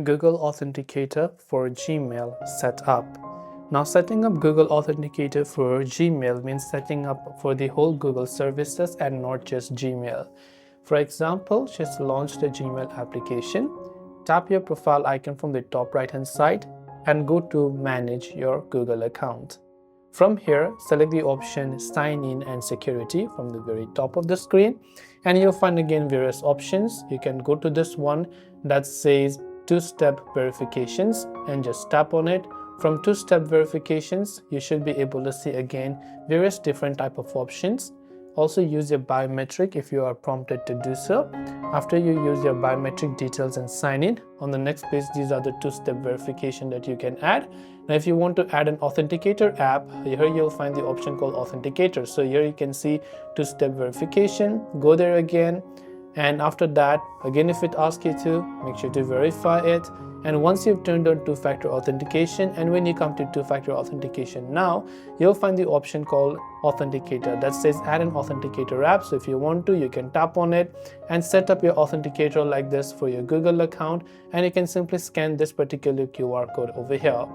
Google Authenticator for Gmail setup. Now, setting up Google Authenticator for Gmail means setting up for the whole Google services and not just Gmail. For example, just launch the Gmail application, tap your profile icon from the top right hand side and go to Manage your Google account. From here, select the option Sign In and Security from the very top of the screen, and you'll find again various options. You can go to this one that says two-step verifications and just tap on it. From two-step verifications, you should be able to see again various different type of options. Also use your biometric if you are prompted to do so. After you use your biometric details and sign in, on the next page these are the two-step verification that you can add. Now if you want to add an Authenticator app, here you'll find the option called Authenticator. So here you can see two-step verification, go there again, and after that again if it asks you to, make sure to verify it. And once you've turned on two-factor authentication, and when you come to two-factor authentication now, you'll find the option called Authenticator that says add an Authenticator app. So if you want to, you can tap on it and set up your Authenticator like this for your Google account, and you can simply scan this particular QR code over here.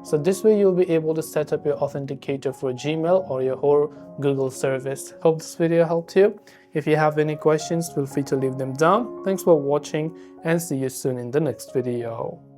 So this way you'll be able to set up your Authenticator for Gmail or your whole Google service. Hope this video helped you. If you have any questions, feel free to leave them down. Thanks for watching and see you soon in the next video.